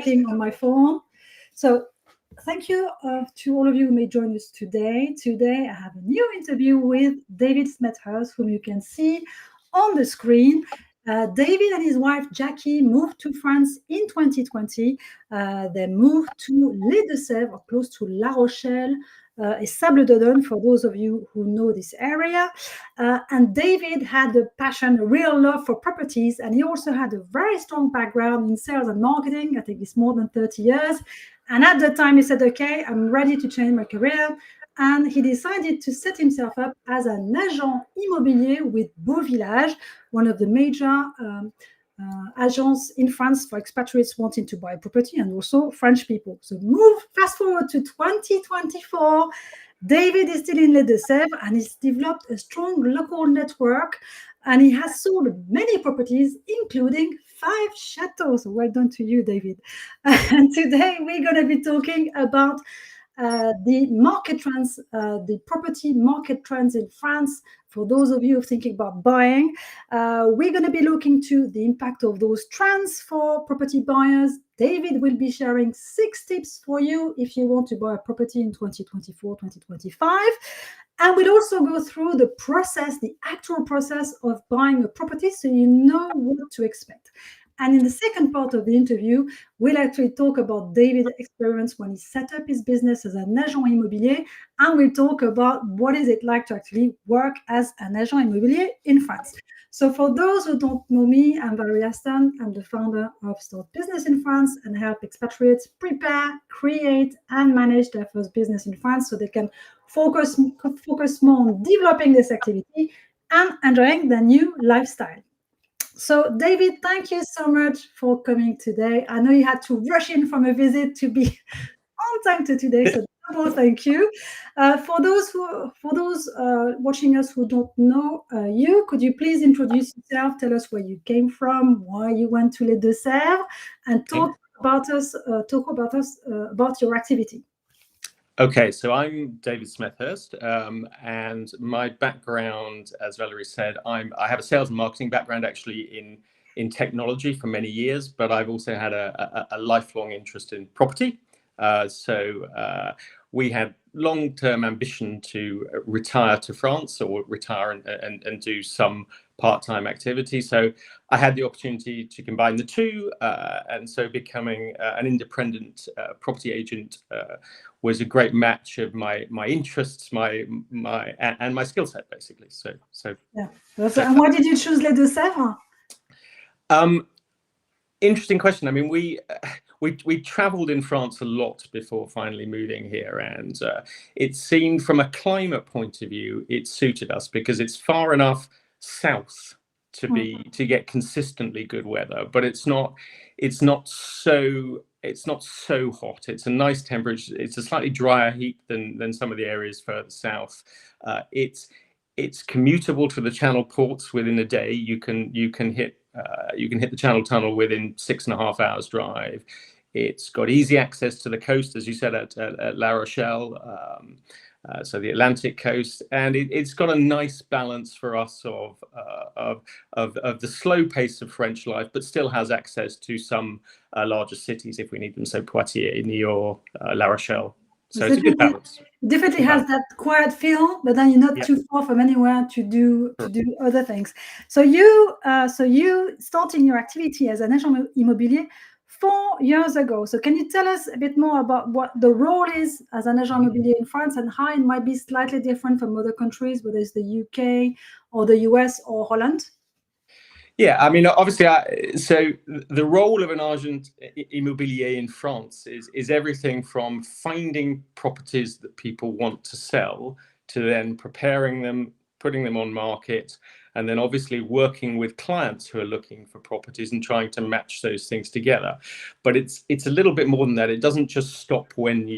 On my phone. So thank you to all of you who may join us today. Today I have a new interview with David Smethurst, whom you can see on the screen. David and his wife Jackie moved to France in 2020. They moved to Les Deux-Sèvres, or close to La Rochelle, et Sable-d'Olonne, for those of you who know this area. And David had a passion, a real love for properties, and he also had a very strong background in sales and marketing. I think it's more than 30 years. And at the time, he said, okay, I'm ready to change my career. And he decided to set himself up as an agent immobilier with Beaux Villages, one of the major agents in France for expatriates wanting to buy property, and also French people. So fast forward to 2024. David is still in Les Deux-Sèvres and he's developed a strong local network, and he has sold many properties, including 5 chateaux. So well done to you, David. And today we're going to be talking about the market trends, the property market trends in France. For those of you who are thinking about buying, we're going to be looking to the impact of those trends for property buyers. David will be sharing 6 tips for you if you want to buy a property in 2024, 2025. And we'll also go through the process, the actual process of buying a property, so you know what to expect. And in the second part of the interview, we'll actually talk about David's experience when he set up his business as an agent immobilier, and we'll talk about what is it like to actually work as an agent immobilier in France. So for those who don't know me, I'm Valérie Aston. I'm the founder of Start Business in France and help expatriates prepare, create, and manage their first business in France so they can focus more on developing this activity and enjoying their new lifestyle. So, David, thank you so much for coming today. I know you had to rush in from a visit to be on time to today, so double thank you. For those watching us who don't know you, could you please introduce yourself? Tell us where you came from, why you went to Les Deux-Sèvres, and talk about your activity. Okay, so I'm David Smethurst, and my background, as Valerie said, I have a sales and marketing background actually in technology for many years, but I've also had a lifelong interest in property. So we had long-term ambition to retire to France or retire and do some part-time activity. So I had the opportunity to combine the two, and so becoming an independent property agent was a great match of my interests, and my skill set, basically. So yeah. And why did you choose Les Deux-Sèvres? Interesting question. I mean, we traveled in France a lot before finally moving here, and it seemed from a climate point of view it suited us because it's far enough south to get consistently good weather, but it's not so hot. It's a nice temperature. It's a slightly drier heat than some of the areas further south. It's commutable to the Channel ports within a day. You can hit the Channel Tunnel within 6.5 hours drive. It's got easy access to the coast, as you said, at La Rochelle, so the Atlantic coast, and it's got a nice balance for us of the slow pace of French life, but still has access to some larger cities if we need them. So Poitiers, Niort, La Rochelle. So it's a good balance. Definitely has that quiet feel, but then you're not too far from anywhere to do other things. So you starting your activity as an agent immobilier 4 years ago. So can you tell us a bit more about what the role is as an agent immobilier in France and how it might be slightly different from other countries, whether it's the UK or the US or Holland? Yeah, I mean, obviously, so the role of an agent immobilier in France is everything from finding properties that people want to sell to then preparing them, putting them on market, and then obviously working with clients who are looking for properties and trying to match those things together. But it's a little bit more than that. It doesn't just stop when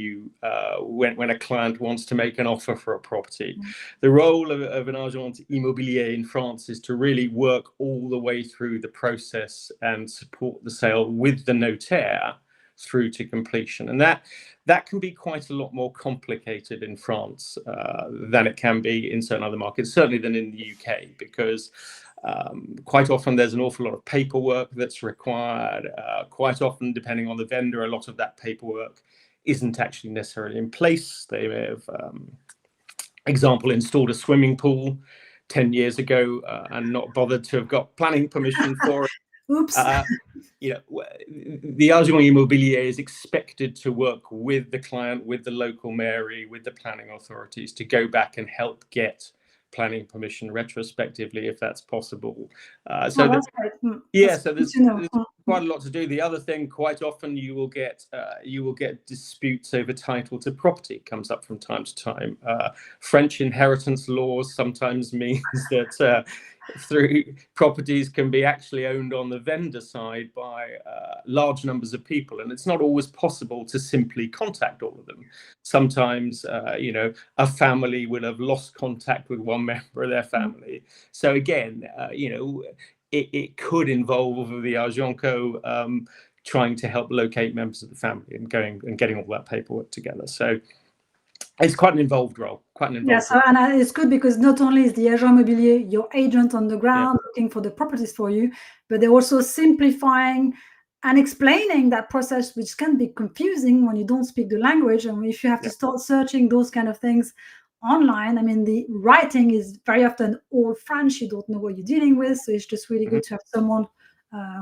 a client wants to make an offer for a property. The role of an agent immobilier in France is to really work all the way through the process and support the sale with the notaire through to completion. And that can be quite a lot more complicated in France than it can be in certain other markets, certainly than in the UK, because Quite often there's an awful lot of paperwork that's required. Quite often, depending on the vendor, a lot of that paperwork isn't actually necessarily in place. They may have, example, installed a swimming pool 10 years ago and not bothered to have got planning permission for it. Oops. You know, the Agent Immobilier is expected to work with the client, with the local mairie, with the planning authorities to go back and help get planning permission retrospectively, if that's possible. That's great. Yeah, so there's quite a lot to do. The other thing, quite often you will get disputes over title to property comes up from time to time. French inheritance laws sometimes means that through properties can be actually owned on the vendor side by large numbers of people, and it's not always possible to simply contact all of them. Sometimes you know, a family will have lost contact with one member of their family. So again, you know, it could involve the Agent trying to help locate members of the family and getting all that paperwork together. So it's quite an involved role. Yes, and it's good because not only is the Agent Immobilier your agent on the ground looking for the properties for you, but they're also simplifying and explaining that process, which can be confusing when you don't speak the language. And if you have to start searching those kind of things online, I mean, the writing is very often all French. You don't know what you're dealing with. So it's just really good to have someone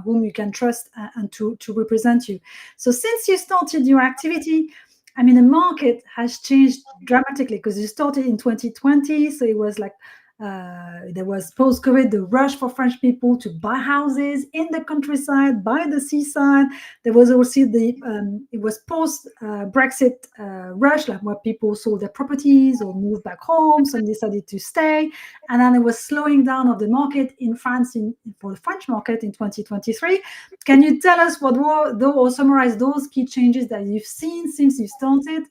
whom you can trust and to represent you. So since you started your activity, I mean, the market has changed dramatically because you started in 2020. So it was like there was post-COVID, the rush for French people to buy houses in the countryside, by the seaside. There was also it was post-Brexit rush, like where people sold their properties or moved back home, some decided to stay. And then it was slowing down of the market in France for the French market in 2023. Can you tell us what were, or summarize those key changes that you've seen since you started?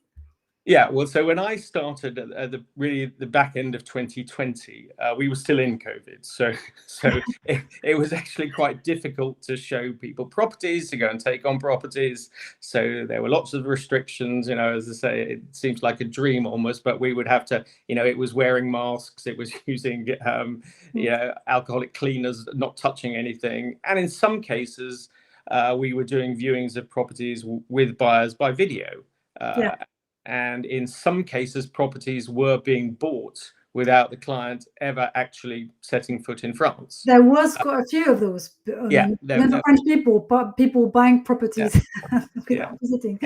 Yeah, well, so when I started at the back end of 2020, we were still in COVID. So it was actually quite difficult to show people properties, to go and take on properties. So there were lots of restrictions, you know, as I say, it seems like a dream almost, but we would have to, you know, it was wearing masks, it was using, you know, alcoholic cleaners, not touching anything. And in some cases, we were doing viewings of properties with buyers by video. And in some cases, properties were being bought without the client ever actually setting foot in France. There was quite a few of those. French people buying properties without visiting.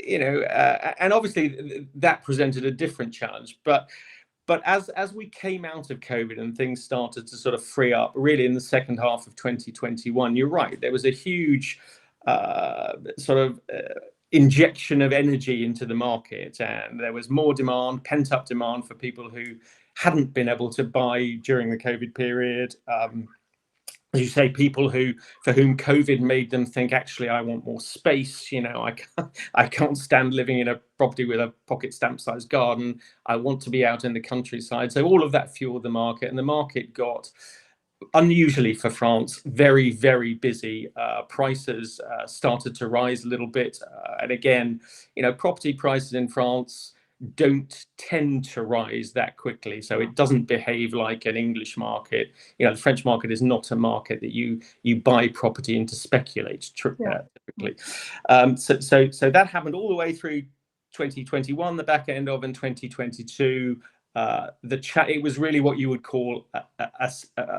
You know, and obviously that presented a different challenge. But as we came out of COVID and things started to sort of free up, really in the second half of 2021, you're right, there was a huge sort of injection of energy into the market, and there was more demand, pent-up demand for people who hadn't been able to buy during the COVID period. As you say, people for whom COVID made them think, actually, I want more space. You know, I can't stand living in a property with a pocket stamp-sized garden. I want to be out in the countryside. So all of that fueled the market, and the market got, unusually for France, very, very busy. Prices started to rise a little bit. And again, you know, property prices in France don't tend to rise that quickly. So it doesn't behave like an English market. You know, the French market is not a market that you buy property and to speculate typically. So that happened all the way through 2021, the back end of, in 2022. It was really what you would call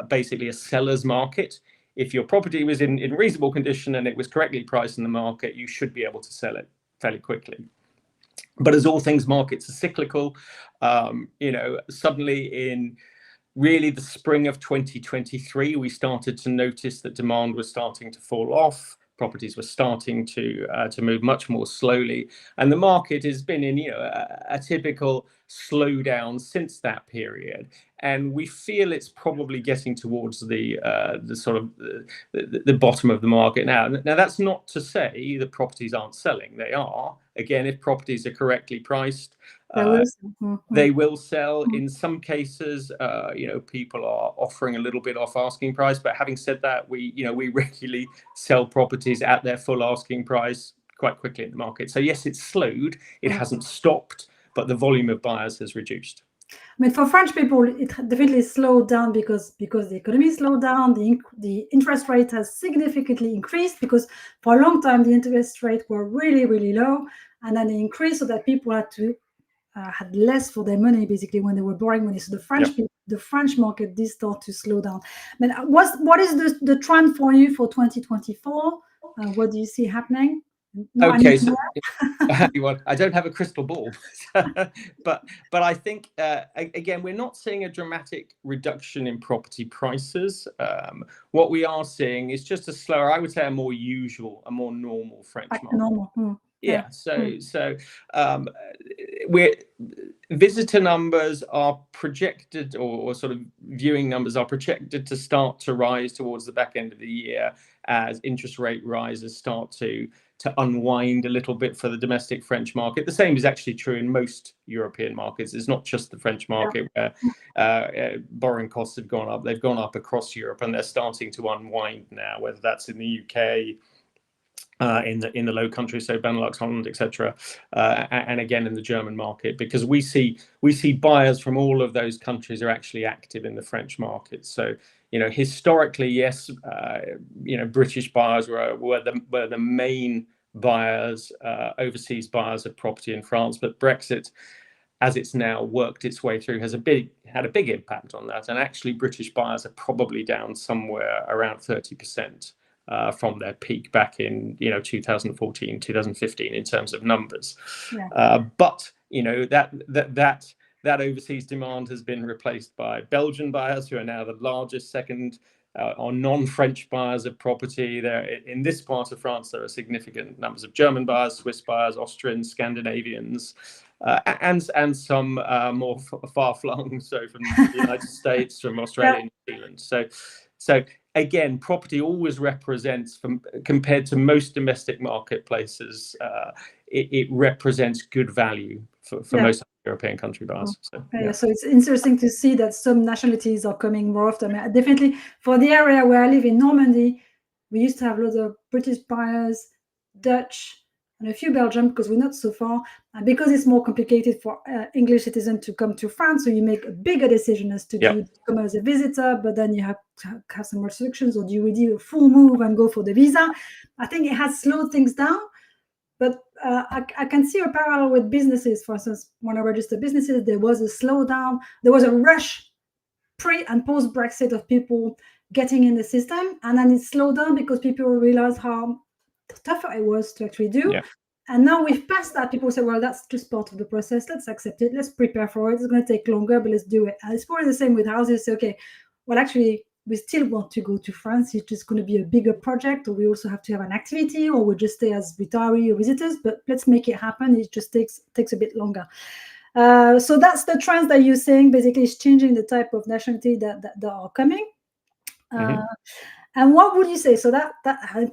basically a seller's market. If your property was in reasonable condition and it was correctly priced in the market, you should be able to sell it fairly quickly. But as all things, markets are cyclical. You know, suddenly in really the spring of 2023, we started to notice that demand was starting to fall off. Properties were starting to move much more slowly, and the market has been in, you know, a typical slowdown since that period. And we feel it's probably getting towards the sort of the bottom of the market now. Now, that's not to say that properties aren't selling. They are. Again, if properties are correctly priced, they will sell. In some cases, you know, people are offering a little bit off asking price. But having said that, we regularly sell properties at their full asking price quite quickly in the market. So yes, it's slowed. It hasn't stopped, but the volume of buyers has reduced. I mean, for French people, it definitely slowed down because the economy slowed down. The interest rate has significantly increased because for a long time the interest rates were really, really low, and then they increased so that people had less for their money basically when they were borrowing money. So the French market did start to slow down. I mean, what is the trend for you for 2024? What do you see happening? Okay, so I don't have a crystal ball, but I think again we're not seeing a dramatic reduction in property prices. What we are seeing is just a slower, I would say, a more normal French market. Normal. Yeah. So we're visitor numbers are projected, or sort of viewing numbers are projected to start to rise towards the back end of the year as interest rate rises start to unwind a little bit for the domestic French market. The same is actually true in most European markets. It's not just the French market where borrowing costs have gone up. They've gone up across Europe, and they're starting to unwind now, whether that's in the UK, in the Low Countries, so Benelux, Holland, etc., and again in the German market, because we see buyers from all of those countries are actually active in the French market. So historically, yes, British buyers were the main buyers, overseas buyers of property in France, but Brexit, as it's now worked its way through, had a big impact on that, and actually British buyers are probably down somewhere around 30%. From their peak back in 2014, 2015 in terms of numbers, but that overseas demand has been replaced by Belgian buyers, who are now the largest second or non-French buyers of property. There in this part of France, there are significant numbers of German buyers, Swiss buyers, Austrians, Scandinavians, and some more far-flung, so from the United States, from Australia, and New Zealand. So again, property always represents, compared to most domestic marketplaces, it represents good value for most European country buyers. So it's interesting to see that some nationalities are coming more often. I mean, definitely for the area where I live in Normandy, we used to have lots of British buyers, Dutch, and a few Belgium, because we're not so far, and because it's more complicated for English citizens to come to France, so you make a bigger decision as to do you come as a visitor, but then you have to have some restrictions, or do you do a full move and go for the visa? I think it has slowed things down, but I can see a parallel with businesses. For instance, when I registered businesses, there was a slowdown, there was a rush pre and post Brexit of people getting in the system, and then it slowed down because people realized how tougher it was to actually do. And now we've passed that. People say, well, that's just part of the process. Let's accept it. Let's prepare for it. It's going to take longer, but let's do it. And it's probably the same with houses. Okay, well, actually, we still want to go to France. It's just going to be a bigger project, or we also have to have an activity, or we just stay as retiree or visitors, but let's make it happen. It just takes a bit longer. So that's the trends that you're saying. Basically, it's changing the type of nationality that are coming. And what would you say? So that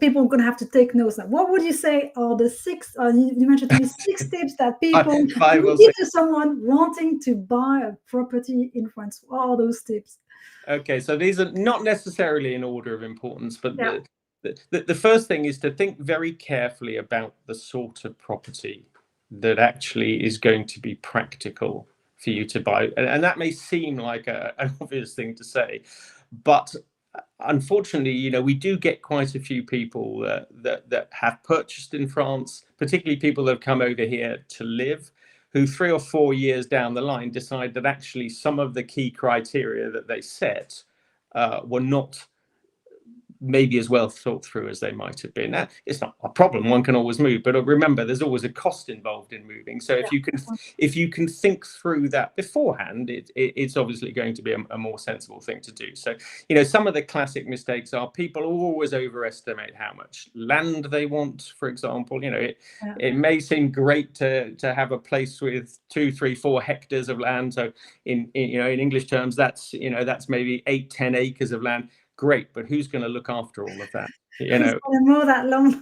people are going to have to take notes now. What would you say are the six? You mentioned to me 6 tips that people give to someone wanting to buy a property in France. What are those tips? Okay, so these are not necessarily in order of importance, but the first thing is to think very carefully about the sort of property that actually is going to be practical for you to buy. And that may seem like an obvious thing to say, but unfortunately, we do get quite a few people that have purchased in France, particularly people that have come over here to live, who 3 or 4 years down the line decide that actually some of the key criteria that they set were not maybe as well thought through as they might have been. Now, it's not a problem, one can always move, but remember there's always a cost involved in moving. So if you can think through that beforehand, it's obviously going to be a more sensible thing to do. So some of the classic mistakes are people always overestimate how much land they want, for example. It may seem great to have a place with 2, 3, 4 hectares of land. So in English terms, that's maybe 8, 10 acres of land. Great, but who's going to look after all of that? Who's going to mow that long?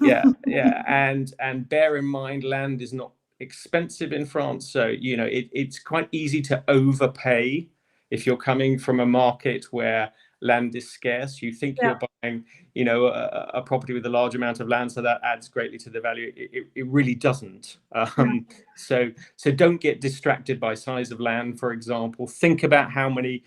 And bear in mind, land is not expensive in France, so it's quite easy to overpay if you're coming from a market where land is scarce. You think you're buying, you know, a property with a large amount of land, so that adds greatly to the value. It really doesn't. So don't get distracted by size of land, for example. Think about how many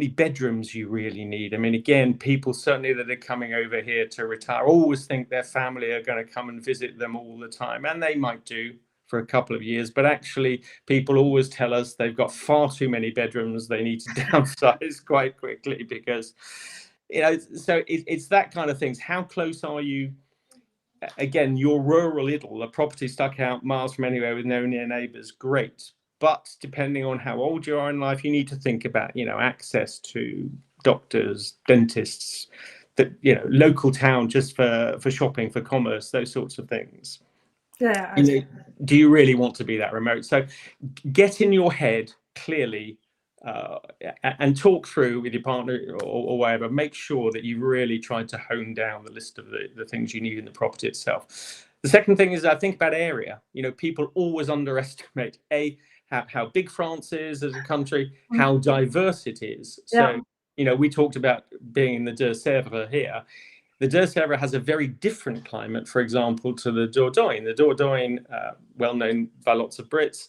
bedrooms you really need. I mean, again, people certainly that are coming over here to retire always think their family are going to come and visit them all the time, and they might do for a couple of years, but actually people always tell us they've got far too many bedrooms, they need to downsize quite quickly, because, you know, so it's that kind of things. How close are you? Again, your rural idyll, a property stuck out miles from anywhere with no near neighbors, great. But depending on how old you are in life, you need to think about, you know, access to doctors, dentists, that, you know, local town just for shopping, for commerce, those sorts of things. Yeah. You know, do you really want to be that remote? So get in your head clearly and talk through with your partner or whatever. Make sure that you've really tried to hone down the list of the things you need in the property itself. The second thing is, I think about area. You know, people always underestimate how big France is as a country, how diverse it is. So, you know, we talked about being in the Deux-Sèvres here. The Deux-Sèvres has a very different climate, for example, to the Dordogne. The Dordogne, well known by lots of Brits,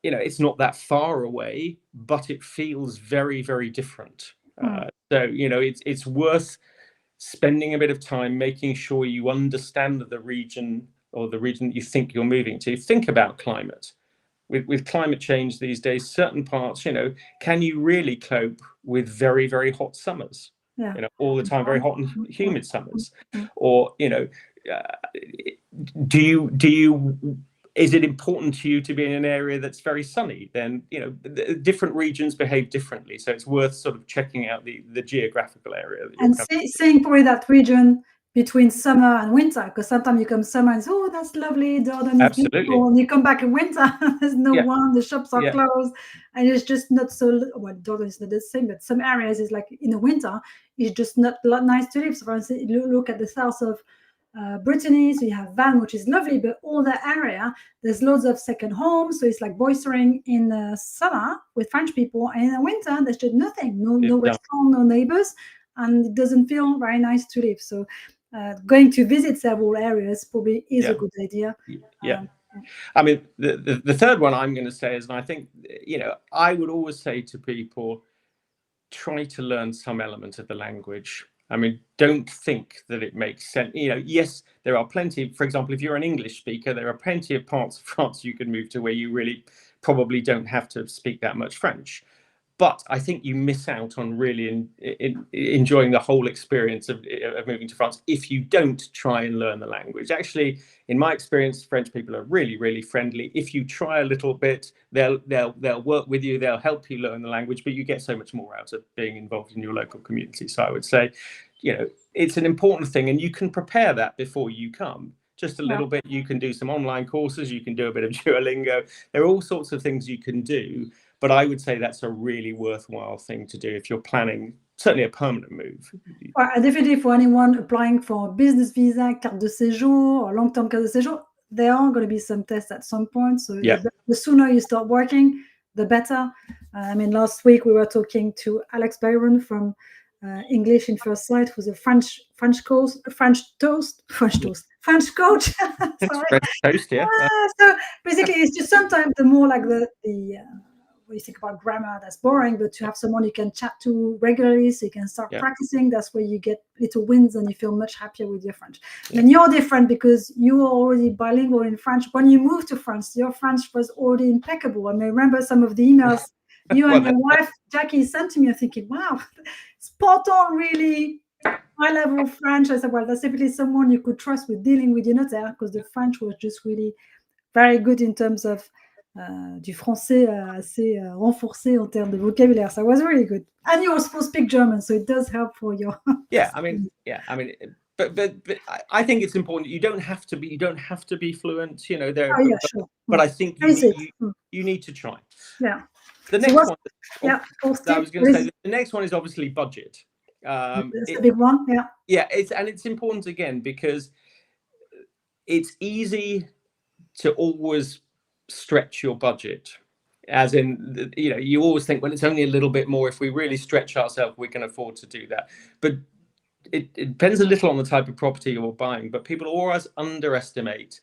you know, it's not that far away, but it feels very, very different. So, you know, it's worth spending a bit of time making sure you understand the region, or the region that you think you're moving to. Think about climate. With climate change these days, certain parts, you know, can you really cope with very, very hot summers? You know, all the time, very hot and humid summers? Or, you know, is it important to you to be in an area that's very sunny? Then, you know, different regions behave differently. So it's worth sort of checking out the geographical area. And seeing probably that region between summer and winter, because sometimes you come summer and say, oh, that's lovely, Dordogne is beautiful, and you come back in winter, there's no one, the shops are closed, and it's just not so, well, Dordogne is not the same, but some areas is like in the winter, it's just not nice to live. So for instance, you look at the south of Brittany, so you have Vannes, which is lovely, but all that area, there's loads of second homes, so it's like boistering in summer with French people, and in the winter, there's just nothing, no restaurant, no neighbors, and it doesn't feel very nice to live. So going to visit several areas probably is a good idea. I mean, the third one I'm going to say is, and I think, you know, I would always say to people, try to learn some element of the language. I mean, don't think that it makes sense. You know, yes, there are plenty, for example, if you're an English speaker, there are plenty of parts of France you can move to where you really probably don't have to speak that much French. But I think you miss out on really enjoying the whole experience of moving to France if you don't try and learn the language. Actually, in my experience, French people are really, really friendly. If you try a little bit, they'll work with you, they'll help you learn the language, but you get so much more out of being involved in your local community. So I would say, you know, it's an important thing, and you can prepare that before you come. Just a little bit. You can do some online courses, you can do a bit of Duolingo. There are all sorts of things you can do. But I would say that's a really worthwhile thing to do if you're planning, certainly a permanent move. Well, definitely for anyone applying for a business visa, carte de séjour, or long-term carte de séjour, there are going to be some tests at some point. So the sooner you start working, the better. I mean, last week we were talking to Alex Byron from English in First Sight, who's a French coach. French toast, yeah. So basically, it's just sometimes the more like the when you think about grammar, that's boring, but to have someone you can chat to regularly, so you can start practicing, that's where you get little wins and you feel much happier with your French. And you're different because you are already bilingual in French. When you moved to France, your French was already impeccable. I mean, I remember some of the emails you and your wife, Jackie, sent to me. I'm thinking, wow, spot on, really high level French. I said, well, that's definitely someone you could trust with dealing with your notaire, because the French was just really very good in terms of du français assez renforcé en termes de vocabulaire. So it was really good. And you also speak German, so it does help for your. But I think it's important. You don't have to be fluent. You know, sure. But I think you need to try. Yeah. The next one. I was going to say the next one is obviously budget. It's a big one. It's important again because it's easy to always stretch your budget. as in, you know, you always think, well, it's only a little bit more. If we really stretch ourselves, we can afford to do that. But it depends a little on the type of property you're buying, but people always underestimate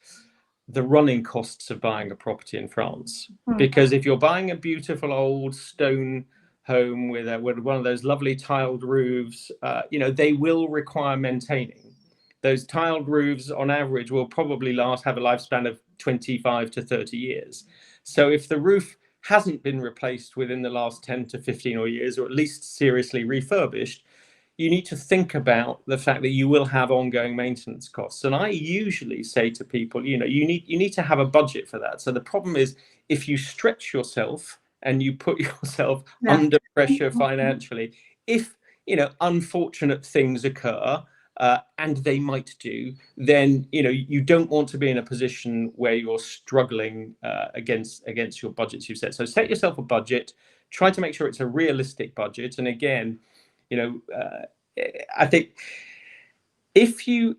the running costs of buying a property in France. Because if you're buying a beautiful old stone home with one of those lovely tiled roofs, you know, they will require maintaining. Those tiled roofs on average will probably have a lifespan of 25 to 30 years. So if the roof hasn't been replaced within the last 10 to 15 years, or at least seriously refurbished, you need to think about the fact that you will have ongoing maintenance costs. And I usually say to people, you know, you need to have a budget for that. So the problem is, if you stretch yourself and you put yourself under pressure financially, if, you know, unfortunate things occur, and they might do, then, you know, you don't want to be in a position where you're struggling against your budgets you've set. So set yourself a budget, try to make sure it's a realistic budget. And again, you know, I think if you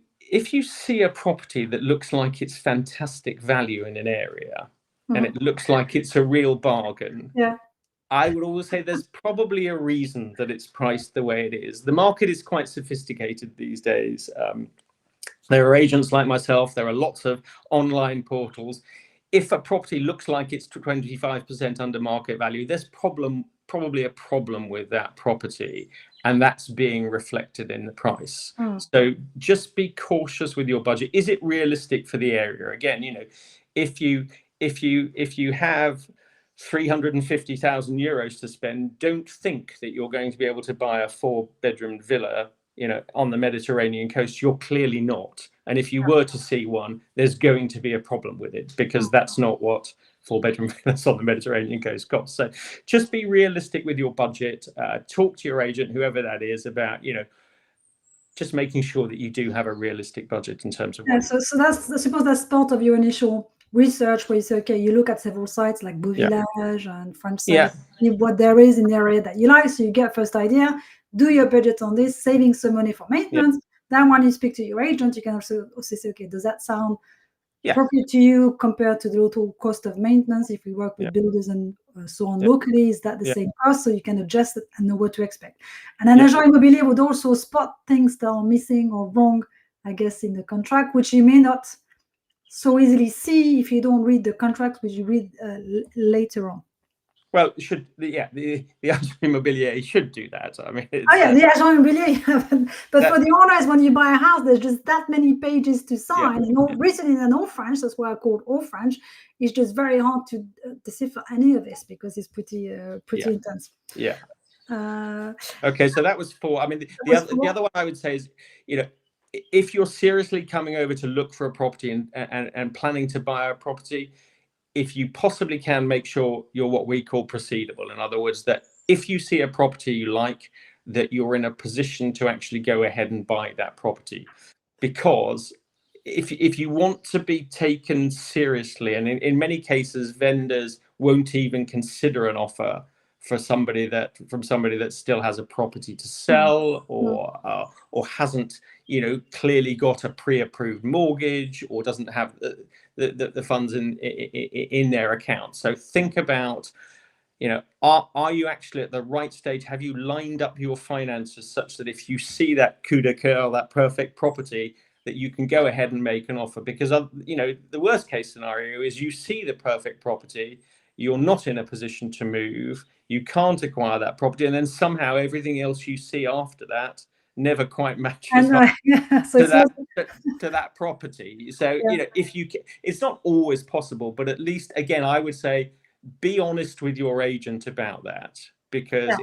see a property that looks like it's fantastic value in an area, and it looks like it's a real bargain, I would always say there's probably a reason that it's priced the way it is. The market is quite sophisticated these days. There are agents like myself. There are lots of online portals. If a property looks like it's 25% under market value, there's probably a problem with that property, and that's being reflected in the price. So just be cautious with your budget. Is it realistic for the area? Again, you know, if you have 350,000 euros to spend, don't think that you're going to be able to buy a 4-bedroom villa, you know, on the Mediterranean coast. You're clearly not. And if you were to see one, there's going to be a problem with it, because that's not what 4-bedroom villas on the Mediterranean coast cost. So just be realistic with your budget. Talk to your agent, whoever that is, about, you know, just making sure that you do have a realistic budget in terms of so that's, I suppose that's part of your initial research, where you say, okay, you look at several sites like Beaux Villages and French sites, see what there is in the area that you like, so you get first idea, do your budget on this, saving some money for maintenance. Then when you speak to your agent, you can also say, okay, does that sound appropriate to you compared to the total cost of maintenance? If we work with builders and so on locally, is that the same cost? So you can adjust it and know what to expect. And an agent immobilier would also spot things that are missing or wrong, I guess, in the contract, which you may not so easily see if you don't read the contract, which you read later on. Well, the agent immobilier should do that. I mean, the agent immobilier. But for the owners, when you buy a house, there's just that many pages to sign, and written in all French. That's why I call it all French. It's just very hard to decipher any of this, because it's pretty intense. Okay, so that was 4. I mean, the other one I would say is, you know, if you're seriously coming over to look for a property and planning to buy a property, if you possibly can, make sure you're what we call proceedable. In other words, that if you see a property you like, that you're in a position to actually go ahead and buy that property. Because if you want to be taken seriously, and in many cases, vendors won't even consider an offer from somebody that still has a property to sell, or hasn't, you know, clearly got a pre-approved mortgage, or doesn't have the funds in their account. So think about, you know, are you actually at the right stage? Have you lined up your finances such that if you see that coup de coeur, that perfect property, that you can go ahead and make an offer? Because, you know, the worst case scenario is you see the perfect property, you're not in a position to move, you can't acquire that property, and then somehow everything else you see after that never quite matches up to that property. So, you know, if you can, it's not always possible, but at least, again, I would say, be honest with your agent about that, because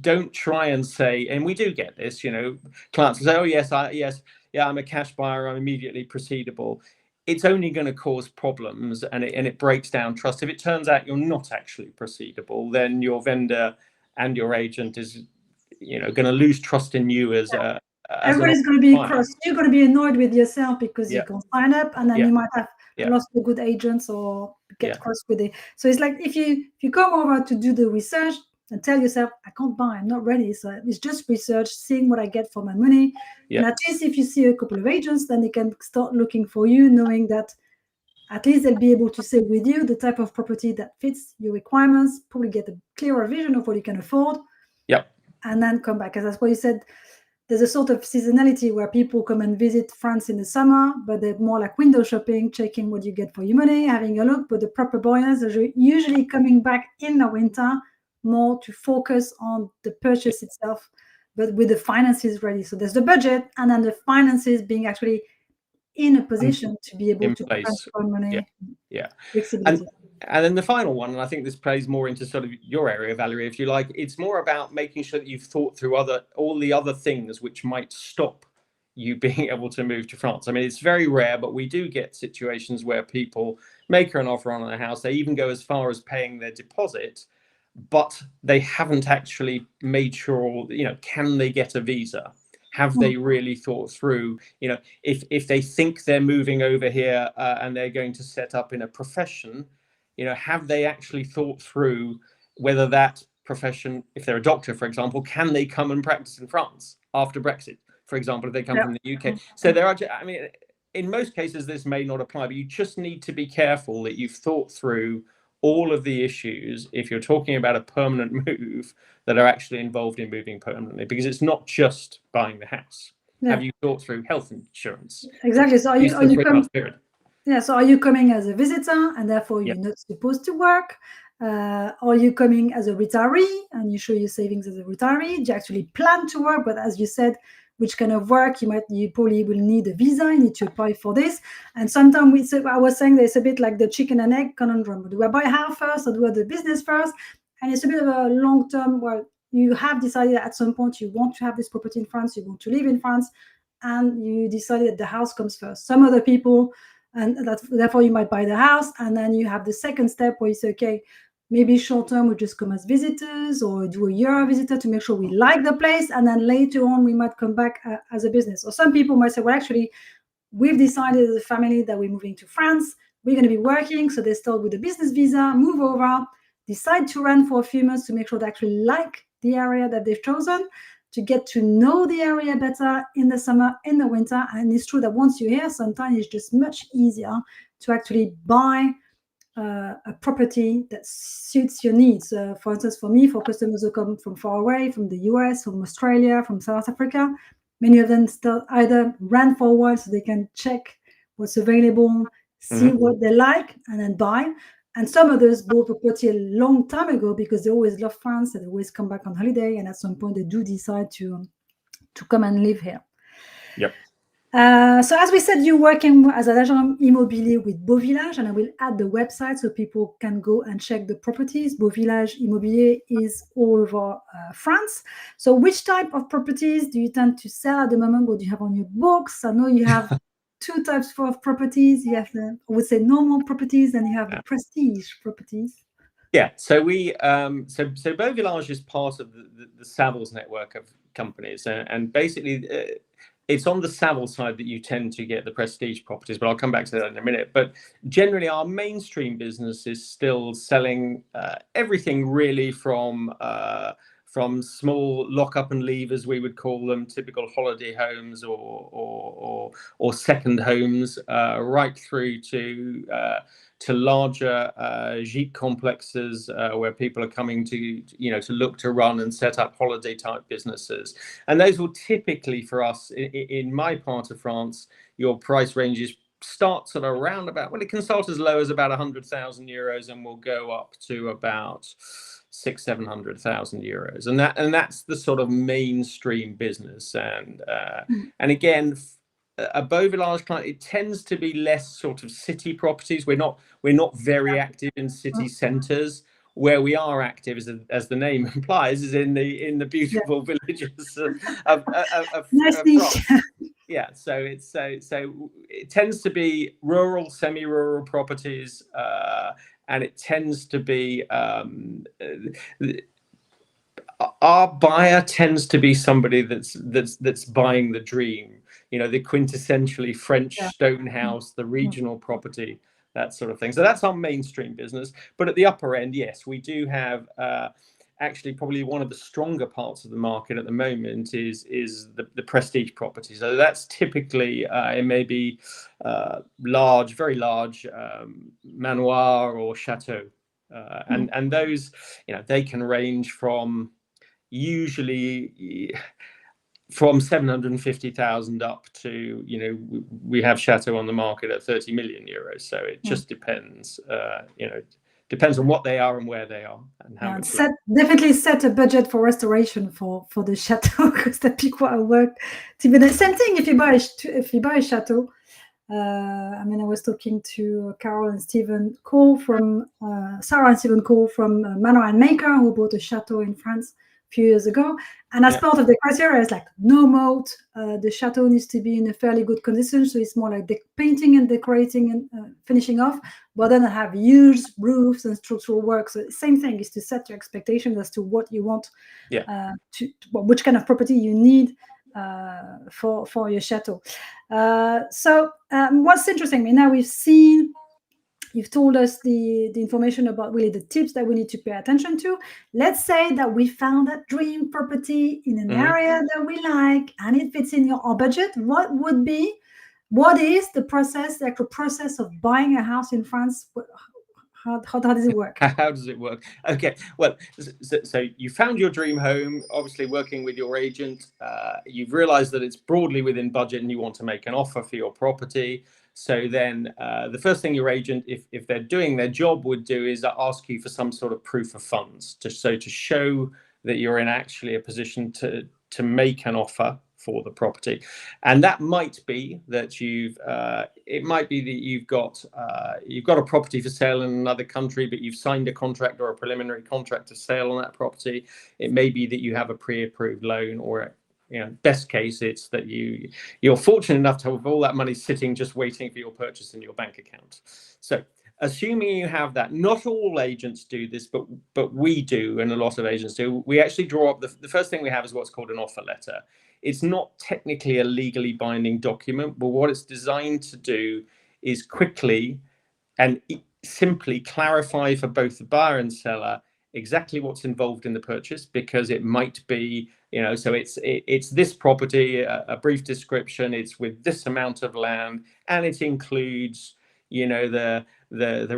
don't try and say, and we do get this, you know, clients say, oh yes, I'm a cash buyer, I'm immediately proceedable. It's only going to cause problems, and it breaks down trust. If it turns out you're not actually proceedable, then your vendor and your agent is, you know, going to lose trust in you as everybody's going to be cross. You're going to be annoyed with yourself because you can't sign up, and then you might have lost the good agents or get cross with it. So it's like, if you come over to do the research and tell yourself, I can't buy, I'm not ready. So it's just research, seeing what I get for my money. And at least if you see a couple of agents, then they can start looking for you, knowing that at least they'll be able to say with you the type of property that fits your requirements, probably get a clearer vision of what you can afford, Yep. and then come back. As that's what you said, there's a sort of seasonality where people come and visit France in the summer, but they're more like window shopping, checking what you get for your money, having a look. But the proper buyers are usually coming back in the winter more to focus on the purchase itself, but with the finances ready. So there's the budget, and then the finances being actually in a position to be able In to place. transfer money. Yeah. Flexibility. And then the final one, and I think this plays more into sort of your area, Valerie, if you like, it's more about making sure that you've thought through all the other things which might stop you being able to move to France. I mean, it's very rare, but we do get situations where people make an offer on a house. They even go as far as paying their deposit, but they haven't actually made sure, can they get a visa? Have they really thought through, if they think they're moving over here and they're going to set up in a profession, have they actually thought through whether that profession, if they're a doctor, for example, can they come and practice in France after Brexit, for example, if they come from the UK? So there are, I mean, in most cases, this may not apply, but you just need to be careful that you've thought through all of the issues if you're talking about a permanent move that are actually involved in moving permanently, because it's not just buying the house. Yeah. Have you thought through health insurance? Exactly. So are you Yeah, so are you coming as a visitor and therefore you're not supposed to work? Are you coming as a retiree and you show your savings as a retiree? Do you actually plan to work? But as you said, which kind of work you probably will need a visa, you need to apply for this. And sometimes I was saying there's a bit like the chicken and egg conundrum. Do I buy a house first or do I do business first? And it's a bit of a long term where you have decided at some point you want to have this property in France, you want to live in France, and you decided that the house comes first. Some other people, and therefore you might buy the house, and then you have the second step where you say, okay, maybe short term we just come as visitors or do a year visitor to make sure we like the place, and then later on we might come back as a business. Or some people might say, well, actually, we've decided as a family that we're moving to France, we're going to be working, so they start with a business visa, move over, decide to rent for a few months to make sure they actually like the area that they've chosen, to get to know the area better in the summer, in the winter. And it's true that once you're here, sometimes it's just much easier to actually buy a property that suits your needs. For instance, for me, for customers who come from far away, from the US, from Australia, from South Africa, many of them still either rent for a while so they can check what's available, see what they like, and then buy. And some others bought property a long time ago because they always love France and they always come back on holiday. And at some point, they do decide to come and live here. Yep. So as we said, you're working as an agent immobilier with Beaux Villages, and I will add the website so people can go and check the properties. Beaux Villages Immobilier is all over France. So which type of properties do you tend to sell at the moment? What do you have on your books? I know you have two types of properties. You have the, I would say, normal properties, and you have the prestige properties. Yeah, so we so Beaux Villages is part of the Savills network of companies, and basically it's on the Savills side that you tend to get the prestige properties, but I'll come back to that in a minute. But generally, our mainstream business is still selling everything really from small lock-up and leave, as we would call them, typical holiday homes or second homes, right through to larger gîte complexes where people are coming to look to run and set up holiday type businesses. And those will typically, for us in my part of France, your price ranges starts at around about, well, it can start as low as about 100,000 euros and will go up to about 600,000-700,000 euros, and that's the sort of mainstream business. And again, a Beaux Villages client, it tends to be less sort of city properties. We're not very active in city centres. Where we are active, as the name implies, is in the beautiful villages of France. Yeah, so it tends to be rural, semi-rural properties, and it tends to be our buyer tends to be somebody that's buying the dream, the quintessentially French stone house, the regional property, that sort of thing. So that's our mainstream business. But at the upper end, yes, we do have, actually probably one of the stronger parts of the market at the moment is the prestige property. So that's typically it may be large, very large manoir or chateau, and those, they can range from usually from 750,000 up to, we have chateau on the market at 30 million euros. So it just depends, depends on what they are and where they are and how much. Definitely set a budget for restoration for the chateau, because the people at work. The same thing if you buy a chateau. I was talking to Carol and Stephen Cole from Sarah and Stephen Cole from Manor and Maker, who bought a chateau in France a few years ago. And as part of the criteria, it's like no moat. The chateau needs to be in a fairly good condition, so it's more like painting and decorating and finishing off, but then have huge roofs and structural work. So same thing is to set your expectations as to what you want, which kind of property you need for your chateau. So what's interesting, now you've told us the information about really the tips that we need to pay attention to. Let's say that we found that dream property in an area that we like and it fits in our budget. What is the process, the actual process of buying a house in France? How does it work? How does it work? Okay, well, so you found your dream home, obviously working with your agent. You've realized that it's broadly within budget and you want to make an offer for your property. So then the first thing your agent, if they're doing their job, would do is ask you for some sort of proof of funds, to show that you're in actually a position to make an offer for the property. And that might be that you've got a property for sale in another country, but you've signed a contract or a preliminary contract to sale on that property. It may be that you have a pre-approved loan, or best case, it's that you're fortunate enough to have all that money sitting just waiting for your purchase in your bank account. So assuming you have that, not all agents do this, but we do, and a lot of agents do. We actually draw up the first thing we have is what's called an offer letter. It's not technically a legally binding document, but what it's designed to do is quickly and simply clarify for both the buyer and seller exactly what's involved in the purchase, because it might be, so it's this property, a brief description, it's with this amount of land, and it includes, the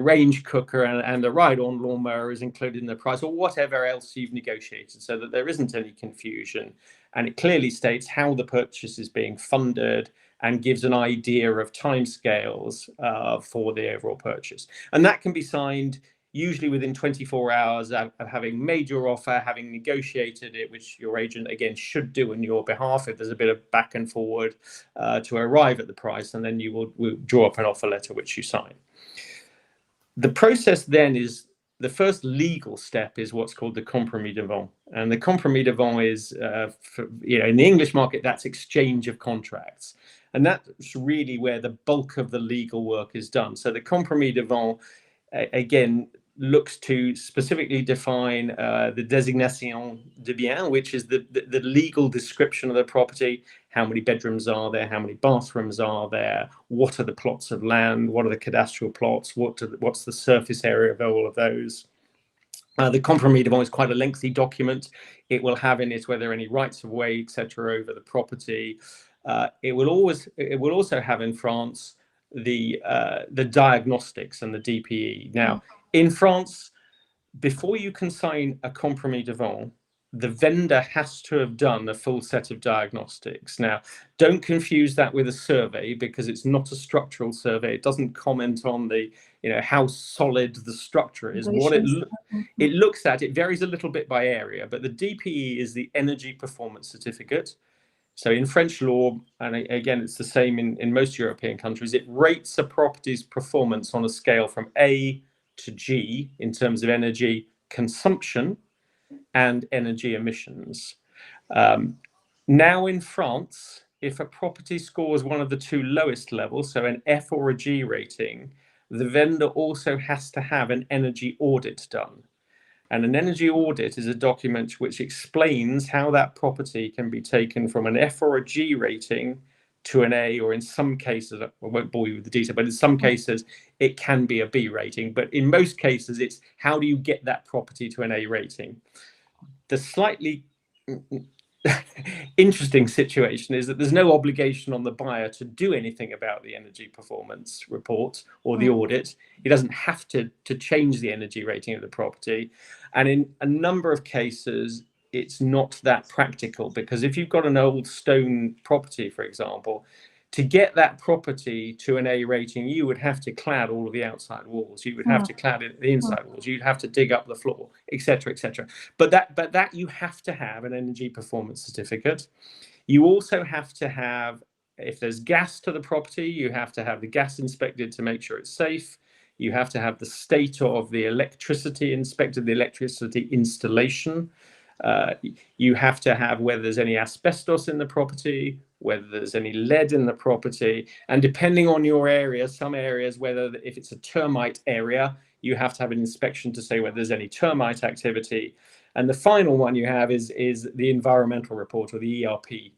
range cooker and the ride-on lawnmower is included in the price, or whatever else you've negotiated, so that there isn't any confusion. And it clearly states how the purchase is being funded and gives an idea of timescales for the overall purchase. And that can be signed usually within 24 hours of having made your offer, having negotiated it, which your agent, again, should do on your behalf if there's a bit of back and forward to arrive at the price. And then you will draw up an offer letter, which you sign. The process then is, the first legal step is what's called the compromis de vente. And the compromis de vente is, in the English market, that's exchange of contracts. And that's really where the bulk of the legal work is done. So the compromis de vente, again, looks to specifically define the designation de bien, which is the legal description of the property. How many bedrooms are there? How many bathrooms are there? What are the plots of land? What are the cadastral plots? What's the surface area of all of those? The compromis de vente is quite a lengthy document. It will have in it whether any rights of way, etc., over the property. It will also have in France the diagnostics and the DPE. Now, in France, before you can sign a compromis de vente, the vendor has to have done a full set of diagnostics. Now, don't confuse that with a survey, because it's not a structural survey. It doesn't comment on the, how solid the structure is. What it looks at, it varies a little bit by area, but the DPE is the Energy Performance Certificate. So in French law, and again, it's the same in most European countries, it rates a property's performance on a scale from A to G in terms of energy consumption and energy emissions. Now in France, if a property scores one of the two lowest levels, so an F or a G rating, the vendor also has to have an energy audit done. And an energy audit is a document which explains how that property can be taken from an F or a G rating to an A, or in some cases, I won't bore you with the detail, but in some cases, it can be a B rating. But in most cases, it's how do you get that property to an A rating? the slightly interesting situation is that there's no obligation on the buyer to do anything about the energy performance report or the audit. He doesn't have to change the energy rating of the property. And in a number of cases, it's not that practical, because if you've got an old stone property, for example, to get that property to an A rating, you would have to clad all of the outside walls. You would have to clad the inside walls. You'd have to dig up the floor, etc., etc. But that you have to have an energy performance certificate. You also have to have, if there's gas to the property, you have to have the gas inspected to make sure it's safe. You have to have the state of the electricity inspected, the electricity installation. You have to have whether there's any asbestos in the property, whether there's any lead in the property, and depending on your area, some areas, whether if it's a termite area, you have to have an inspection to say whether there's any termite activity. And the final one you have is the environmental report, or the ERP,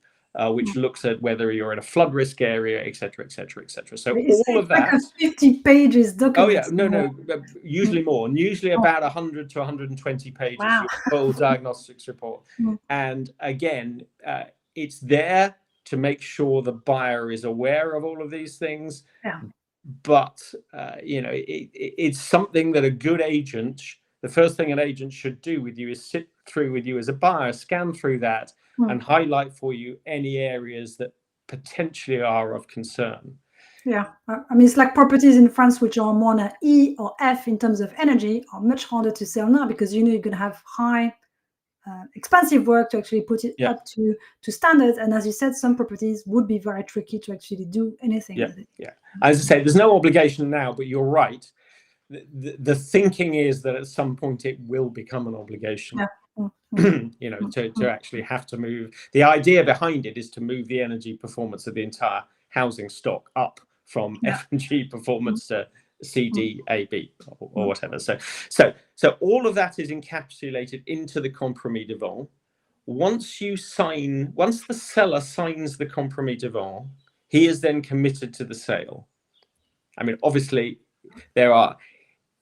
which looks at whether you're in a flood risk area, etc., etc., etc. So all of that. Like a 50 pages document. Oh yeah, no, usually more, and usually about 100 to 120 pages. Wow. Your full diagnostics report, and again, it's there to make sure the buyer is aware of all of these things. Yeah. But it's something that a good agent, the first thing an agent should do with you is sit through with you as a buyer, scan through that, and highlight for you any areas that potentially are of concern. Yeah, I mean, it's like properties in France which are more an E or F in terms of energy are much harder to sell now, because you're going to have high, expensive work to actually put it up to standards. And as you said, some properties would be very tricky to actually do anything with it. Yeah. As I say, there's no obligation now, but you're right. The thinking is that at some point it will become an obligation. To actually have to move. The idea behind it is to move the energy performance of the entire housing stock up from F and G performance to C, D, A, B, or whatever. So all of that is encapsulated into the compromis de vente. Once the seller signs the compromis de vente, he is then committed to the sale. I mean, obviously, there are,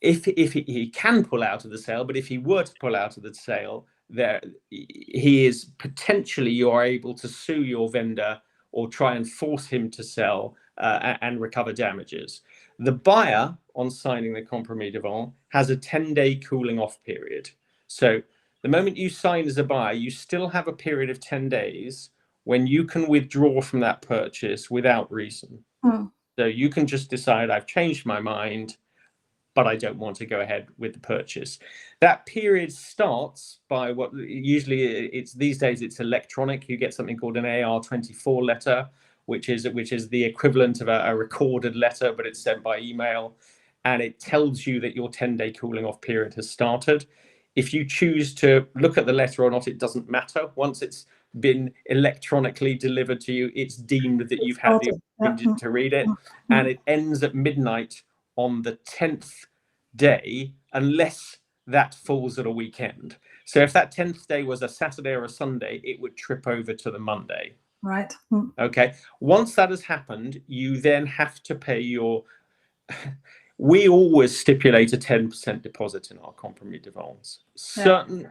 if he can pull out of the sale, but if he were to pull out of the sale, he is potentially, you're able to sue your vendor or try and force him to sell and recover damages. The buyer, on signing the compromis de vente, has a 10-day cooling off period. So the moment you sign as a buyer, you still have a period of 10 days when you can withdraw from that purchase without reason. So you can just decide, I've changed my mind, but I don't want to go ahead with the purchase. That period starts by what usually it's these days, it's electronic. You get something called an AR-24 letter, which is the equivalent of a recorded letter, but it's sent by email, and it tells you that your 10-day cooling off period has started. If you choose to look at the letter or not, it doesn't matter. Once it's been electronically delivered to you, it's deemed that you've had the opportunity to read it, and it ends at midnight on the 10th day, unless that falls at a weekend. So if that 10th day was a Saturday or a Sunday, it would trip over to the Monday. Right. Okay. Once that has happened, you then have to pay your... We always stipulate a 10% deposit in our compromis de ventes.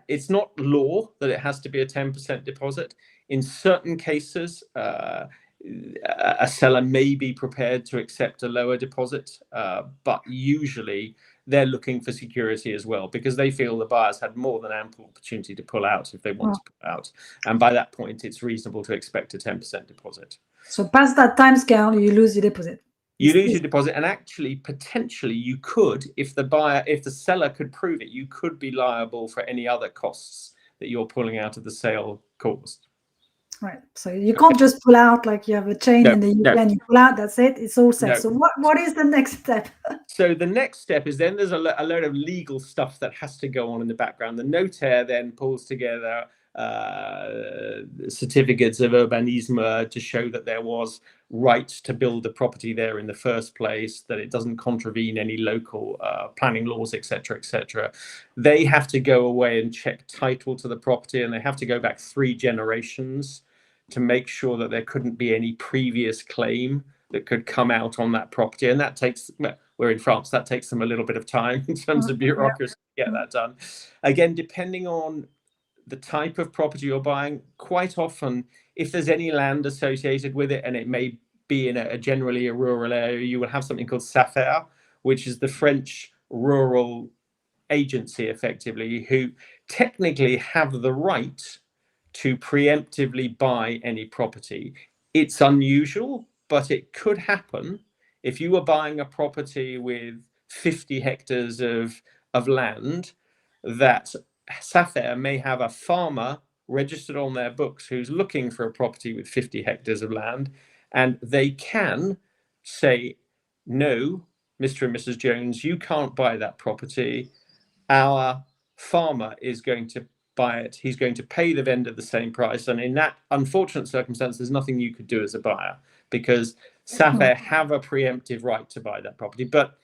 It's not law that it has to be a 10% deposit. In certain cases, a seller may be prepared to accept a lower deposit, but usually they're looking for security as well, because they feel the buyers had more than ample opportunity to pull out if they want to pull out. And by that point, it's reasonable to expect a 10% deposit. So past that time scale, you lose your deposit. You lose your deposit, and actually, potentially, you could, if the seller could prove it, you could be liable for any other costs that you're pulling out of the sale caused. Right. So you can't just pull out like you have a chain in the UK and you pull out, that's it, it's all set. So what is the next step? So the next step is then there's a load of legal stuff that has to go on in the background. The notaire then pulls together certificates of urbanisme to show that there was right to build the property there in the first place, that it doesn't contravene any local planning laws, etc., etc. They have to go away and check title to the property, and they have to go back 3 generations to make sure that there couldn't be any previous claim that could come out on that property. And that takes, we're in France, that takes them a little bit of time in terms of bureaucracy to get that done. Again, depending on the type of property you're buying. Quite often, if there's any land associated with it, and it may be in generally a rural area, you will have something called SAFER, which is the French rural agency, effectively, who technically have the right to preemptively buy any property. It's unusual, but it could happen. If you were buying a property with 50 hectares of land, that SAFER may have a farmer registered on their books who's looking for a property with 50 hectares of land, and they can say, no, Mr. and Mrs. Jones, you can't buy that property. Our farmer is going to buy it. He's going to pay the vendor the same price. And in that unfortunate circumstance, there's nothing you could do as a buyer, because SAFER have a preemptive right to buy that property. But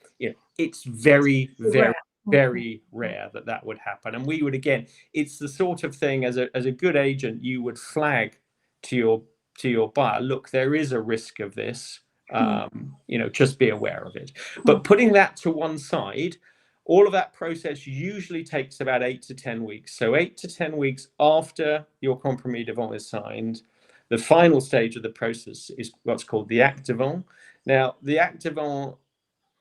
it's very, very, very rare that would happen. And we would, again, it's the sort of thing, as a good agent, you would flag to your buyer, look, there is a risk of this. Just be aware of it. But putting that to one side, all of that process usually takes about 8 to 10 weeks. So 8 to 10 weeks after your compromis de vente is signed, the final stage of the process is what's called the acte de vente. Now, the acte de vente,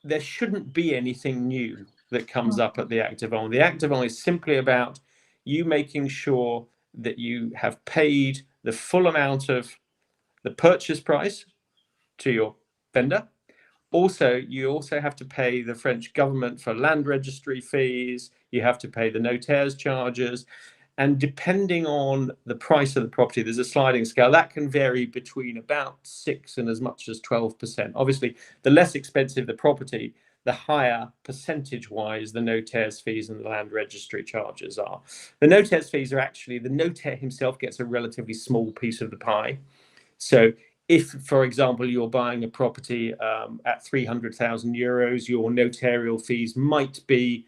there shouldn't be anything new that comes up at the acte de vente. The acte de vente is simply about you making sure that you have paid the full amount of the purchase price to your vendor. You also have to pay the French government for land registry fees. You have to pay the notaires charges. And depending on the price of the property, there's a sliding scale that can vary between about 6 and as much as 12%. Obviously, the less expensive the property, the higher percentage-wise the notaires fees and the land registry charges are. The notaires fees are actually, the notaire himself gets a relatively small piece of the pie. So if, for example, you're buying a property at 300,000 euros, your notarial fees might be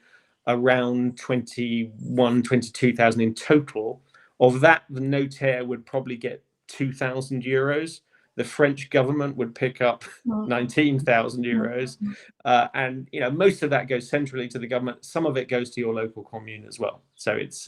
around 22,000 in total. Of that, the notaire would probably get 2,000 euros. The French government would pick up 19,000 euros. And most of that goes centrally to the government. Some of it goes to your local commune as well. So it's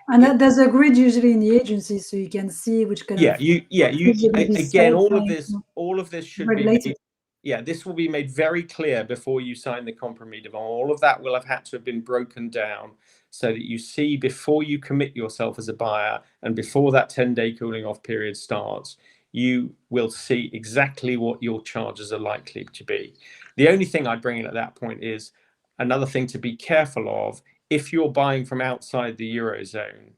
and there's a grid usually in the agency, so you can see which kind of again, all of this should regulated. be made, this will be made very clear before you sign the compromis de vente. All of that will have had to have been broken down so that you see before you commit yourself as a buyer, and before that 10-day cooling off period starts, you will see exactly what your charges are likely to be. The only thing I'd bring in at that point is another thing to be careful of. If you're buying from outside the Eurozone,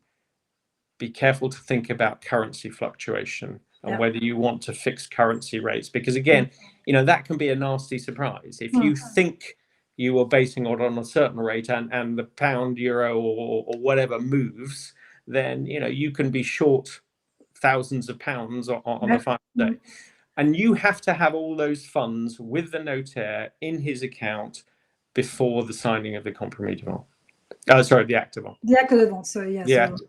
be careful to think about currency fluctuation and whether you want to fix currency rates, because again, that can be a nasty surprise. If you think you are basing it on a certain rate and the pound, euro, or whatever moves, then you can be short thousands of pounds on the final day. And you have to have all those funds with the notaire in his account before the signing of the compromis de vente. The acte de vente. The acte de vente, so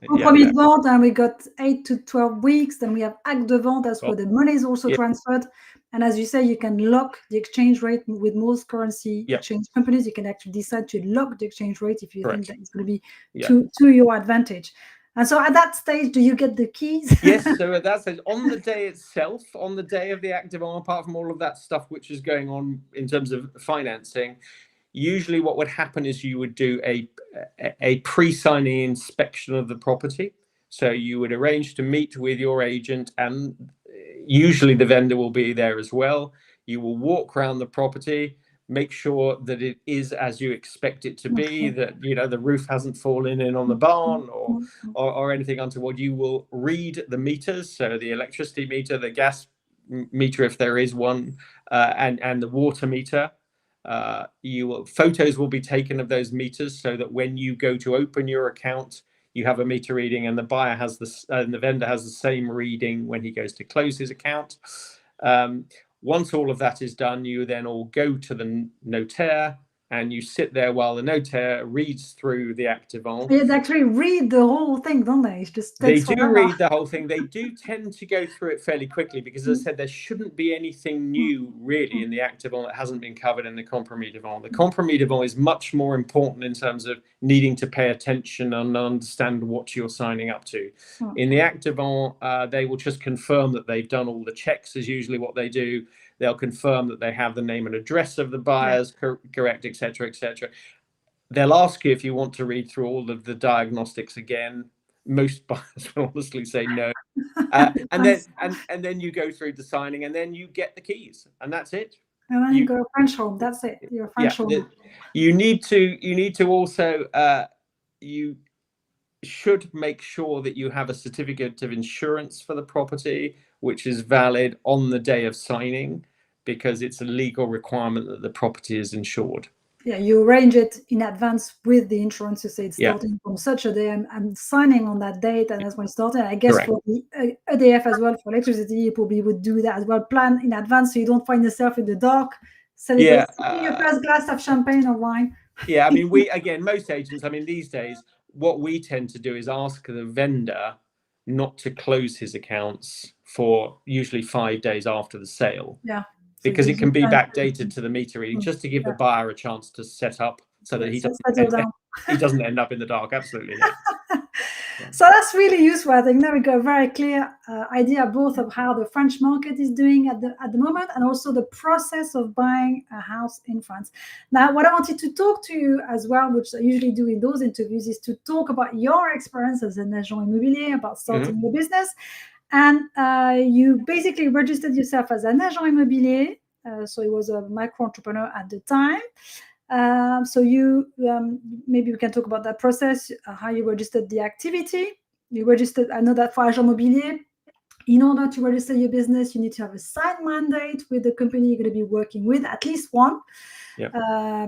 compromis de vente, and we got 8 to 12 weeks. Then we have acte de vente, that's where the money is also transferred. And as you say, you can lock the exchange rate with most currency exchange companies. You can actually decide to lock the exchange rate if you think that it's going to be to your advantage. And so at that stage, do you get the keys? Yes, so at that stage, on the day itself, on the day of the acte de vente, apart from all of that stuff which is going on in terms of financing, usually what would happen is you would do a pre-signing inspection of the property. So you would arrange to meet with your agent, and usually the vendor will be there as well. You will walk around the property, make sure that it is as you expect it to be, that the roof hasn't fallen in on the barn or anything untoward. You will read the meters, so the electricity meter, the gas meter if there is one, and the water meter. Photos will be taken of those meters so that when you go to open your account, you have a meter reading, and the buyer has and the vendor has the same reading when he goes to close his account. Once all of that is done, you then all go to the notaire. and you sit there while the notaire reads through the activant. They actually read the whole thing, don't they? It just takes They do forever. read the whole thing. They do tend to go through it fairly quickly because, as I said, there shouldn't be anything new really in the activant that hasn't been covered in the compromis devant. The compromis devant is much more important in terms of needing to pay attention and understand what you're signing up to. In the activant, they will just confirm that they've done all the checks, is usually what they do. They'll confirm that they have the name and address of the buyers correct, etc., etc. They'll ask you if you want to read through all of the diagnostics again. Most buyers will honestly say no. And then you go through the signing, and then you get the keys, and that's it. And then you go French home. That's it. You're French home. You need to also you should make sure that you have a certificate of insurance for the property, which is valid on the day of signing, because it's a legal requirement that the property is insured. Yeah, you arrange it in advance with the insurance. You say it's starting from such a day. I'm signing on that date, and that's when it started. I guess for the EDF as well, for electricity, you probably would do that as well. Plan in advance so you don't find yourself in the dark, celebrating your first glass of champagne or wine. Yeah, I mean, most agents, I mean, these days, what we tend to do is ask the vendor not to close his accounts for usually 5 days after the sale. Yeah. Because it can be backdated to the meter reading, just to give the buyer a chance to set up so that he doesn't end up in the dark. Absolutely. So that's really useful. I think now we got a very clear idea both of how the French market is doing at the moment, and also the process of buying a house in France. Now, what I wanted to talk to you as well, which I usually do in those interviews, is to talk about your experience as an agent immobilier, about starting your business. And you basically registered yourself as an agent immobilier. So it was a micro entrepreneur at the time. So you maybe we can talk about that process, how you registered the activity. You registered, I know that for agent immobilier, in order to register your business, you need to have a signed mandate with the company you're going to be working with, at least one.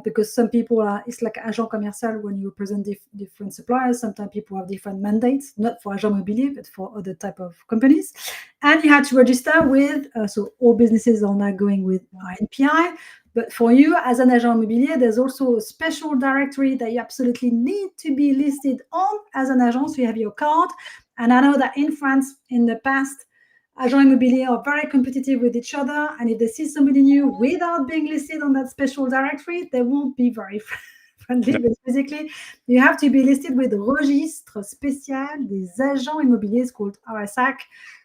Because some people it's like agent commercial when you represent different suppliers. Sometimes people have different mandates, not for agent immobilier, but for other type of companies. And you had to register with, so all businesses are now going with NPI. But for you as an agent immobilier, there's also a special directory that you absolutely need to be listed on as an agent. So you have your card. And I know that in France, in the past, agents immobilier are very competitive with each other, and if they see somebody new without being listed on that special directory, they won't be very friendly. But basically, you have to be listed with Registre Spécial des Agents Immobiliers, called RSAC,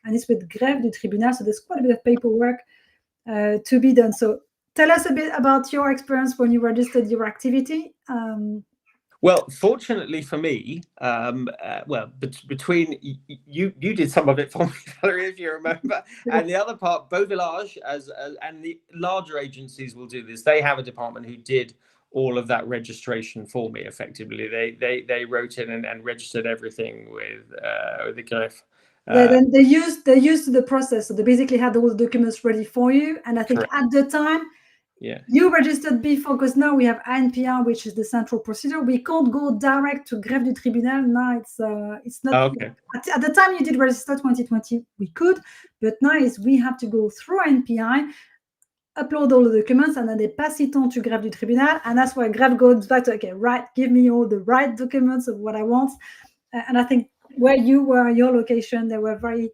and it's with grève du tribunal, so there's quite a bit of paperwork to be done. So tell us a bit about your experience when you registered your activity. Well, fortunately for me, between you did some of it for me, Valerie, if you remember, and the other part, Beaux Villages, and the larger agencies will do this. They have a department who did all of that registration for me. Effectively, they wrote in and registered everything with the greffe. Then they used the process, so they basically had all the documents ready for you. And I think at the time, you registered before, because now we have ANPR, which is the central procedure. We can't go direct to grève du tribunal. Now it's not. Okay. At the time you did register 2020, we could, but now we have to go through NPI, upload all the documents, and then they pass it on to grève du tribunal, and that's where grève goes back to give me all the right documents of what I want. And I think where you were, your location, they were very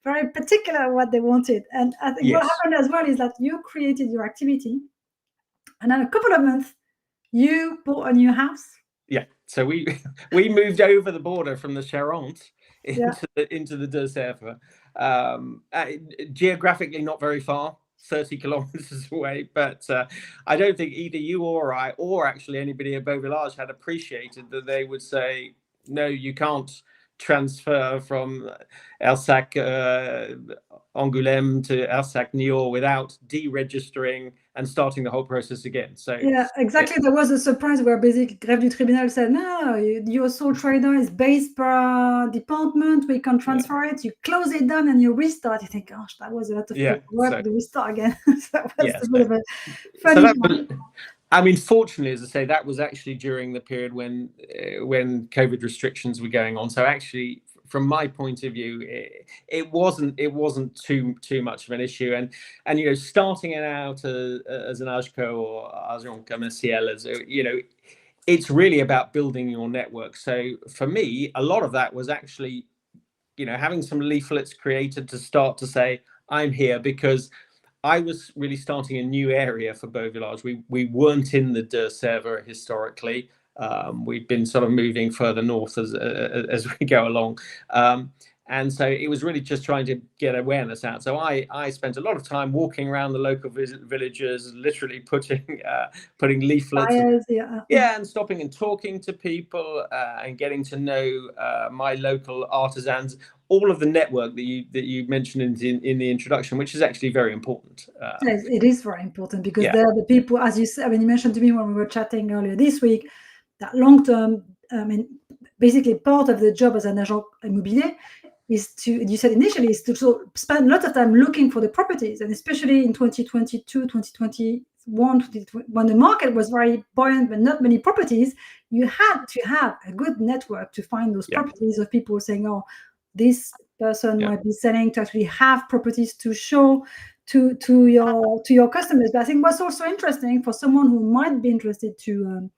very particular what they wanted. And I think what happened as well is that you created your activity, and in a couple of months you bought a new house. So we moved over the border from the Charente into the Deux-Sèvres, geographically not very far, 30 kilometers away, but I don't think either you or I, or actually anybody at Beaux Villages, had appreciated that they would say, no, you can't transfer from Elsac Angoulême to Elsac Niort without deregistering and starting the whole process again. So exactly. There was a surprise where basically grève du tribunal said, no, your sole trader is based per department, we can transfer it. You close it down and you restart. You think, gosh, that was a lot of work to restart again. So that was a bit of a funny one. I mean, fortunately, as I say, that was actually during the period when COVID restrictions were going on. So actually, from my point of view, it wasn't too much of an issue. And you know, starting it out as an AGCO or agent commercial, as you know, it's really about building your network. So for me, a lot of that was actually, you know, having some leaflets created to start to say, I'm here, because I was really starting a new area for Beaux Villages. We weren't in the De Sèvres historically. We've been sort of moving further north as we go along. And so it was really just trying to get awareness out. So I spent a lot of time walking around the local villages, literally putting leaflets. Yeah, and stopping and talking to people and getting to know my local artisans. All of the network that you mentioned in the introduction, which is actually very important. Yes, it is very important, because they're the people, as you said, when you mentioned to me when we were chatting earlier this week, that long term, I mean, basically part of the job as an agent immobilier is to, you said initially, is to spend a lot of time looking for the properties, and especially in 2022, 2021, when the market was very buoyant but not many properties, you had to have a good network to find those properties of people saying, oh, this person might be selling, to actually have properties to show to your customers. But I think what's also interesting for someone who might be interested to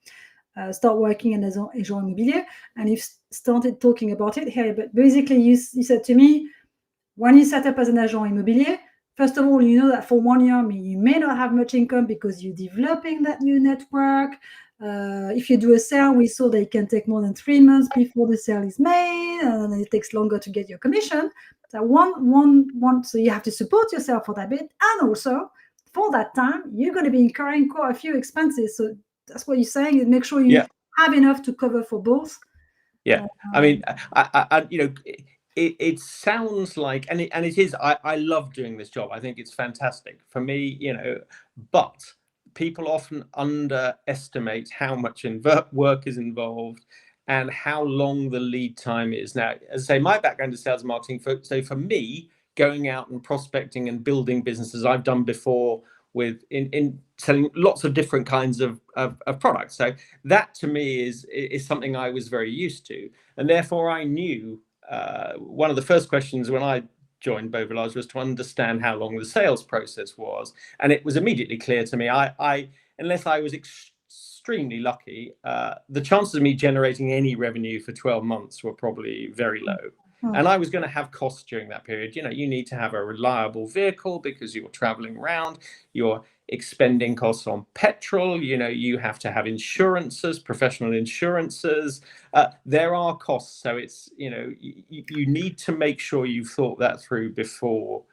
start working as an agent immobilier, and you've started talking about it here, but basically you said to me, when you set up as an agent immobilier, first of all, you know that for 1 year, you may not have much income because you're developing that new network. If you do a sale, we saw that it can take more than 3 months before the sale is made, and it takes longer to get your commission. So so you have to support yourself for that bit, and also for that time, you're going to be incurring quite a few expenses. So that's what you're saying, is make sure you have enough to cover for both. Yeah, I mean, I you know, it sounds like, and it is. I love doing this job. I think it's fantastic for me, you know, but people often underestimate how much work is involved and how long the lead time is. Now, as I say, my background is sales and marketing. So for me, going out and prospecting and building businesses, I've done before with in selling lots of different kinds of products. So that to me is something I was very used to, and therefore I knew one of the first questions when I joined Beaux Villages was to understand how long the sales process was, and it was immediately clear to me. I unless I was extremely lucky, the chances of me generating any revenue for 12 months were probably very low. And I was going to have costs during that period. You know, you need to have a reliable vehicle because you're traveling around, you're expending costs on petrol, you know, you have to have insurances, professional insurances. There are costs. So it's, you know, you need to make sure you've thought that through before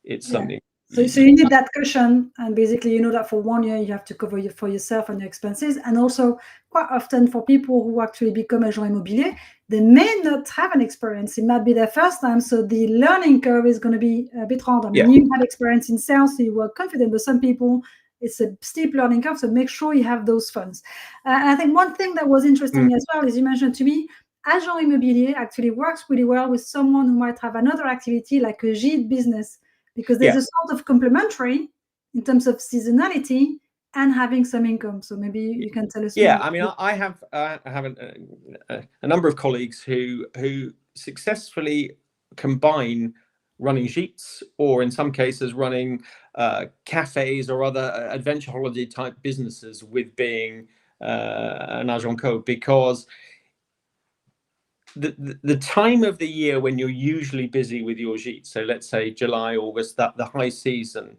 it's something. So you need that cushion, and basically, you know that for 1 year you have to cover for yourself and your expenses. And also, quite often for people who actually become agent immobilier, they may not have an experience. It might be their first time, so the learning curve is going to be a bit hard. I mean, you had experience in sales, so you were confident, but some people, it's a steep learning curve, so make sure you have those funds. And I think one thing that was interesting as well is you mentioned to me, agent immobilier actually works really well with someone who might have another activity like a gîte business, because there's a sort of complementary in terms of seasonality and having some income. So maybe you can tell us. Yeah, I mean, I have a number of colleagues who successfully combine running gîtes, or in some cases running cafes or other adventure holiday type businesses, with being an agent co, because the time of the year when you're usually busy with your gîtes, so let's say July, August, that the high season,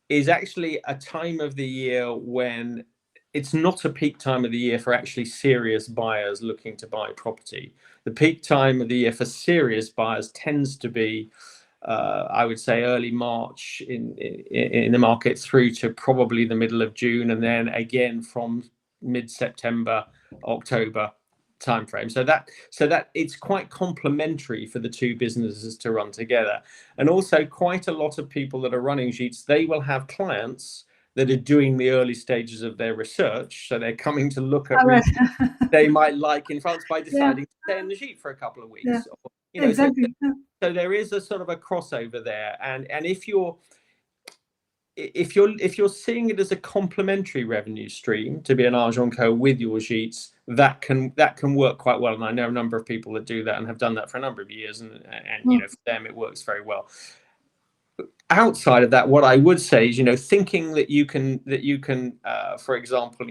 is actually a time of the year when it's not a peak time of the year for actually serious buyers looking to buy property. The peak time of the year for serious buyers tends to be, I would say, early March in the market through to probably the middle of June, and then again from mid-September, October timeframe. So that it's quite complementary for the two businesses to run together. And also, quite a lot of people that are running gîtes, they will have clients that are doing the early stages of their research, so they're coming to look at they might like in France by deciding to stay in the gîte for a couple of weeks. Or, you know, exactly. So there is a sort of a crossover there, and if you're if you're seeing it as a complementary revenue stream to be an agent co with your gîtes, that can work quite well. And I know a number of people that do that and have done that for a number of years, and for them it works very well. Outside of that, what I would say is, thinking that you can, for example,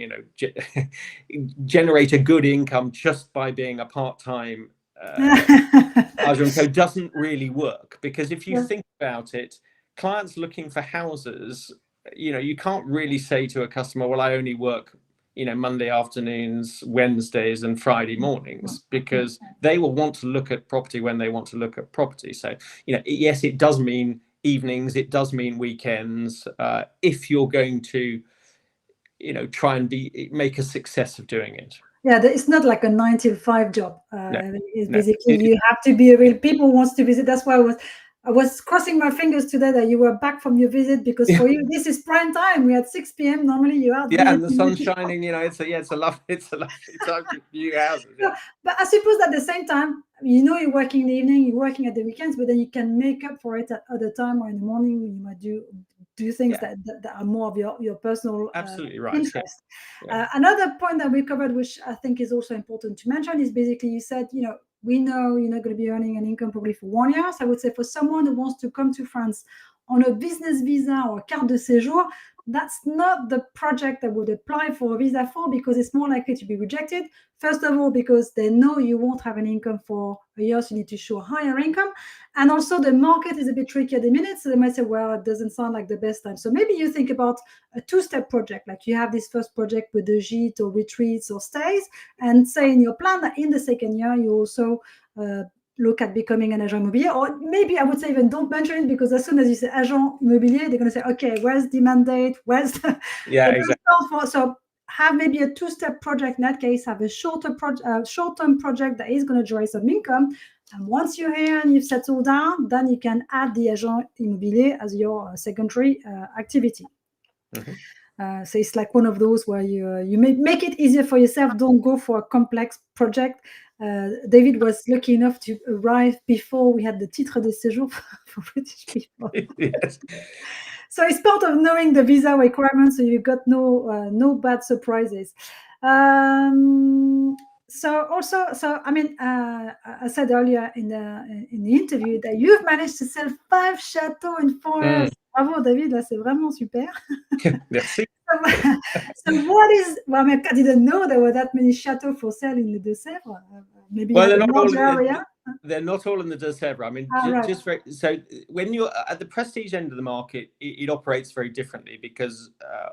generate a good income just by being a part-time agent co doesn't really work, because if you think about it, clients looking for houses, you can't really say to a customer, well, I only work Monday afternoons, Wednesdays and Friday mornings, because they will want to look at property when they want to look at property. So yes, it does mean evenings, it does mean weekends, if you're going to try and make a success of doing it. Yeah, it's not like a 9 to 5 job. It's basically No. you have to be a real people wants to visit. That's why I was crossing my fingers today that you were back from your visit, because for you this is prime time. We're at 6 p.m. Normally you are. Yeah, and the sun's shining. It's a lovely time to view houses. Yeah. But I suppose at the same time, you're working in the evening, you're working at the weekends, but then you can make up for it at other time, or in the morning when you might do things that are more of your personal absolutely right interest. Yeah. Another point that we covered, which I think is also important to mention, is basically you said, we know you're not going to be earning an income probably for 1 year. So I would say for someone who wants to come to France on a business visa or carte de séjour, that's not the project that would apply for a visa for, because it's more likely to be rejected. First of all, because they know you won't have an income for a year, so you need to show a higher income. And also the market is a bit tricky at the minute, so they might say, well, it doesn't sound like the best time. So maybe you think about a two-step project, like you have this first project with the gîte or retreats or stays, and say in your plan that in the second year, you also look at becoming an agent immobilier. Or maybe I would say even don't mention it, because as soon as you say agent immobilier, they're going to say, okay, where's the mandate? Where's the... Yeah, exactly. So have maybe a two-step project in that case, have a short-term project that is going to generate some income. And once you're here and you've settled down, then you can add the agent immobilier as your secondary activity. So it's like one of those where you make it easier for yourself. Don't go for a complex project. David was lucky enough to arrive before we had the titre de séjour for British people. Yes. So it's part of knowing the visa requirements, so you've got no bad surprises. I said earlier in the interview that you've managed to sell 5 chateaux in 4 years. Bravo, David, là, c'est vraiment super. Merci. So what is... Well, I didn't know there were that many chateaux for sale in the Deux-Sèvres. Maybe they're not all they're not all in the Deux-Sèvres. I mean, right. So when you're at the prestige end of the market, it operates very differently, because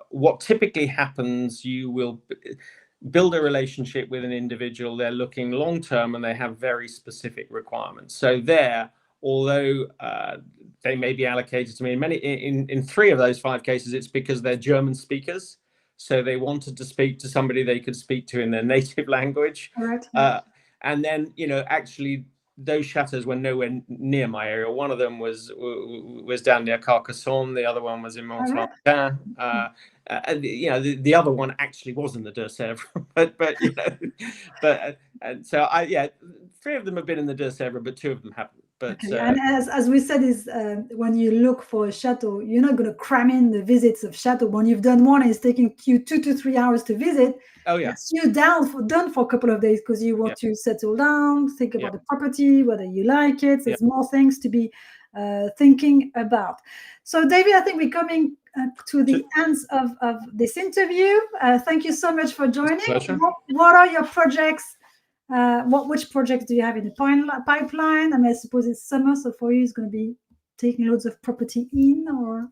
what typically happens, you will build a relationship with an individual. They're looking long term and they have very specific requirements. So although they may be allocated to me in 3 of those 5 cases, it's because they're German speakers, so they wanted to speak to somebody they could speak to in their native language. Right. And then actually those chateaux were nowhere near my area. One of them was down near Carcassonne, the other one was in Montflantin. The other one actually was in the Deux-Sèvres, and so 3 of them have been in the Deux-Sèvres, but 2 of them haven't. But and as we said, is when you look for a chateau, you're not going to cram in the visits of chateau. When you've done one and it's taking you 2 to 3 hours to visit, that's you done for a couple of days, because you want to settle down, think about the property, whether you like it. There's more things to be thinking about. So David, I think we're coming to the end of this interview. Thank you so much for joining. What are your projects? Which projects do you have in the pipeline? I mean, I suppose it's summer, so for you it's going to be taking loads of property in, or?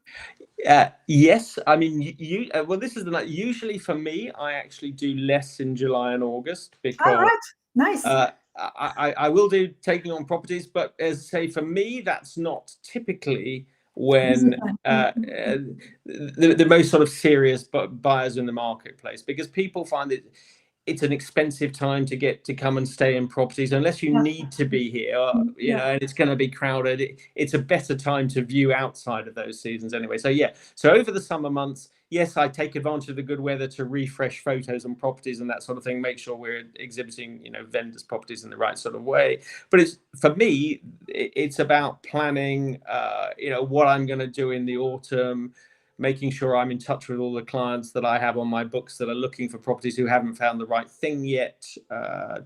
Yes, I mean, this is usually for me, I actually do less in July and August, because nice. I will do taking on properties, but as I say, for me, that's not typically when the most sort of serious buyers in the marketplace, because people find it's an expensive time to come and stay in properties unless you need to be here, and it's going to be crowded. It's a better time to view outside of those seasons anyway. So over the summer months, yes, I take advantage of the good weather to refresh photos on properties and that sort of thing, make sure we're exhibiting, vendors' properties in the right sort of way. But for me, it's about planning, what I'm going to do in the autumn, making sure I'm in touch with all the clients that I have on my books that are looking for properties who haven't found the right thing yet,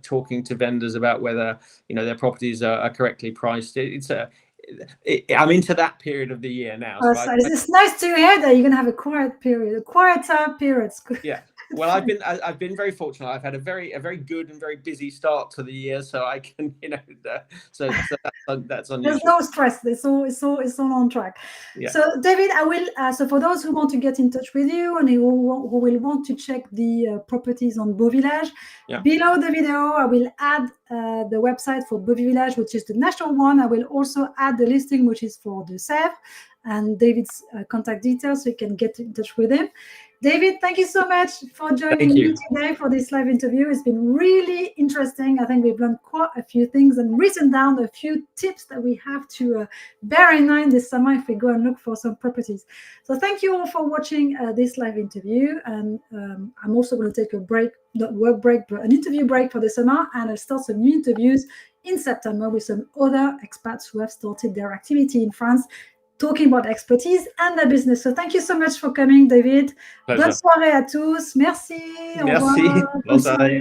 talking to vendors about whether, you know, their properties are correctly priced. I'm into that period of the year now. So it's nice to hear that you're going to have a quiet period, a quieter period. Yeah. Well, I've been very fortunate. I've had a very good and very busy start to the year, so I can, you know, so that's unusual. There's no stress. It's all on track. Yeah. So David, I will. So for those who want to get in touch with you and who will want to check the properties on Beaux Villages, below the video, I will add the website for Beaux Villages, which is the national one. I will also add the listing, which is for the Sèvres, and David's contact details, so you can get in touch with him. David, thank you so much for joining me today for this live interview. It's been really interesting. I think we've learned quite a few things and written down a few tips that we have to bear in mind this summer if we go and look for some properties. So thank you all for watching this live interview. And I'm also going to take a break, not work break, but an interview break for the summer. And I'll start some new interviews in September with some other expats who have started their activity in France, talking about expertise and their business. So thank you so much for coming, David. Pleasure. Bonne soirée à tous. Merci. Merci. Bonne soirée.